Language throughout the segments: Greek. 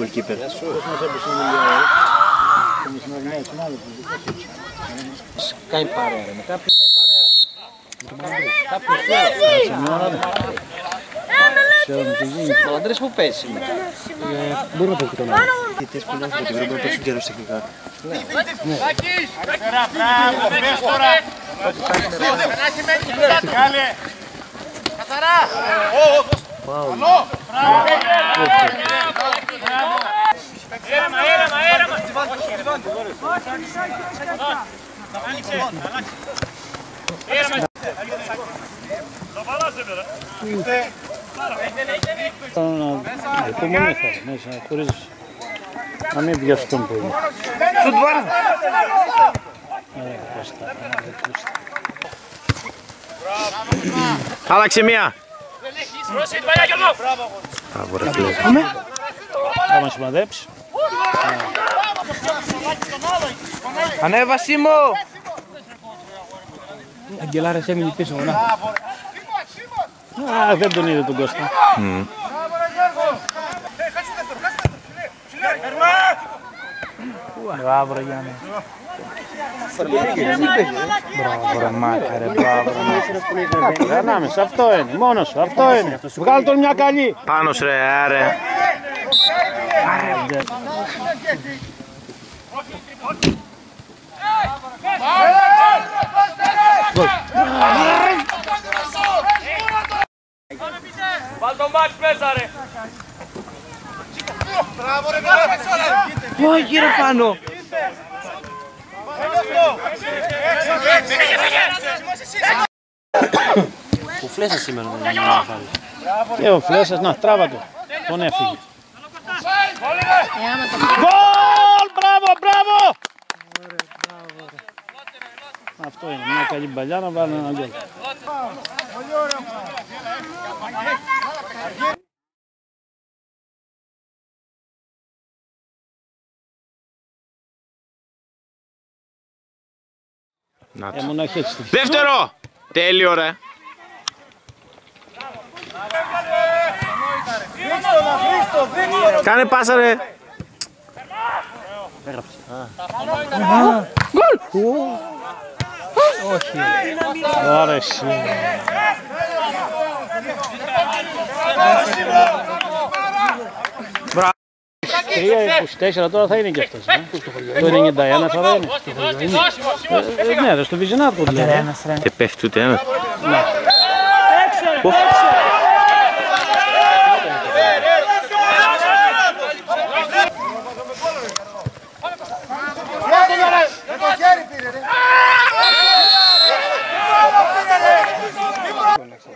goalkeeper. Κάνει παρέα με κάποιον, ο Αντρέας που παίζει σήμερα. Μπορεί να παίξει τον άλλο. Οι τες που είναι από την Ευρώπη να παίξουν καιρό τεχνικά. Υπομονή θέλει μέσα, χωρίς να μην βιαστούν πολύ. Άλλαξε μία. Θα μας σημαδέψει. Ανέβα Σίμω! Αγγελάρες έμεινε πίσω, να. Δεν τον είδε τον Κώστα. Μπράβο ρε Γιάννη. Μπράβο ρε Μάκα ρε, μπράβο ρε. Ανάμεσα, αυτό είναι, μόνος σου, αυτό είναι. Βγάλ' τον μια καλή. Πάνος ρε, άρε. Βάλ' το μάτς μέσα ρε. Όχι ρε πάνω. Ο Φλέσσας σήμερα δεν είναι να φάει. Και ο Φλέσσας, να, τράβα το. Τον έφυγε. Γκολ! Μπράβο, μπράβο! Αυτό είναι, μια καλή μπαλιά να βάλει ένα γκολ. Να το. Μονάχη έτσι. Δεύτερο! Τέλειο ρε. Κάνε πάσα ρε. Γκολ! Όχι. Ωραία εσύ. Μπράβο. 3-24 τώρα θα είναι και αυτός. Το 91 θα είναι. Ναι, ρε, στο Βυζινάτικο δηλαδή. Και πέφτει ούτε ένα.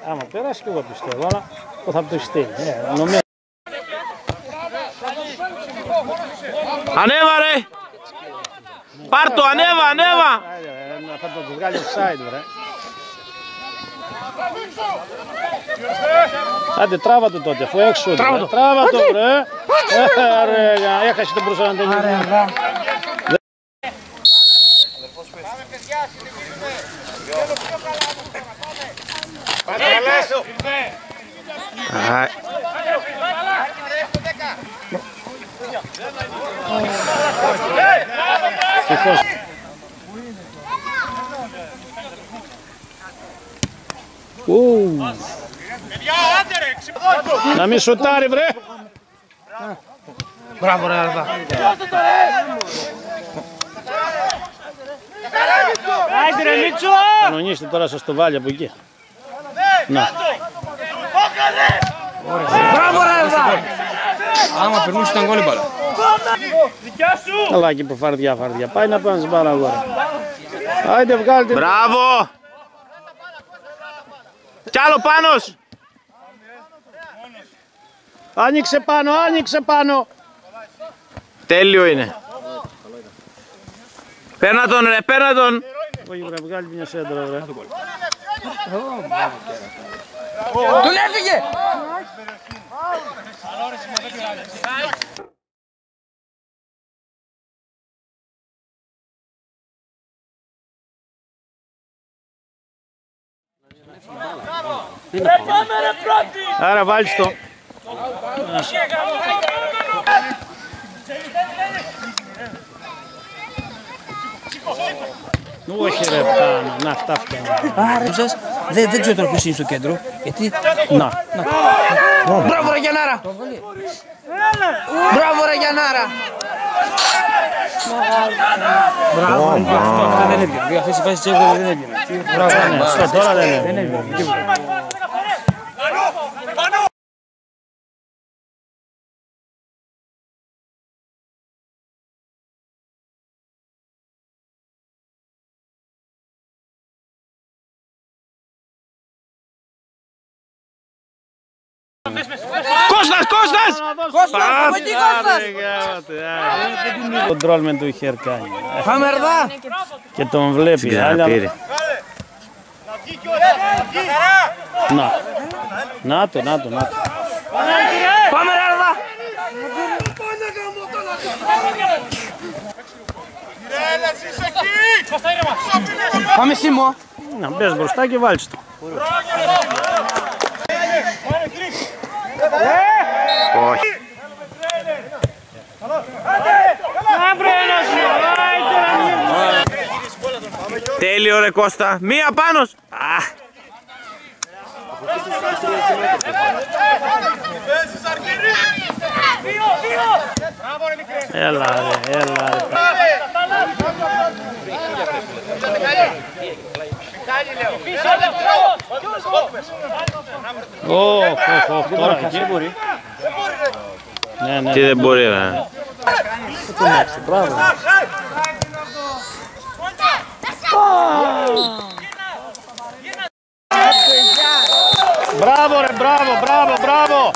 Άμα πέρασε και εγώ πιστεύω, αλλά θα το στείλει. Ανέβα ρε. Πάρ' το, ανέβα, ανέβα. Θα το βγάλει offside, ρε. Άντε τράβα το τότε, αφού έξω. Τράβα το, ρε. Έχασε τον προσανατολισμό. Να μην σοτάρει, βρε. Μπράβο ρε Αλβά. Κανονίστε τώρα σας το βάλει από εκεί. Να. Μπράβο ρε Αλβά. Άμα περνούσε ήταν γκολ η μπάλα. Καλά εκεί που φαρδιά. Πάει να πάνε στην μπάλα αγορά. Άιντε βγάλτε. Μπράβο. Κι άλλο Πάνος. Άνοιξε πάνω. Τέλειο είναι. Παίρνα τον ρε, παίρνα τον. Όχι βρε, βγάλει μια σέντρα βρε. Τον έφυγε. Άρα βάλεις το. Όχι ρε πάνω, να αυτά φταίνουν. Άρα σας, δεν ξέρω τώρα ποιος είναι στο κέντρο. Γιατί... Να. Μπράβο ρε Γιαννάρα! Μπράβο ρε Γιαννάρα! Μπράβο ρε Γιαννάρα! Δεν έπαιρνε, αυτές οι φάσεις της έβγαλε δεν έπαιρνε. Μπράβο, Τώρα δεν δεν έπαιρνε. Κώστας! Κοντρόλ με το χέρι κάνει. Χαμερδά! Και τον βλέπει. Να το. Πάμε ρε Αρδά! Πάμε Σίμω! Να μπες μπροστά και βάλεις το. Όχι. Τέλειο ρε Κώστα. Μία πάνω. Έλα ρε. Τώρα εκεί μπορεί. Τι δεν μπορεί ρε. Μπράβο ρε, μπράβο.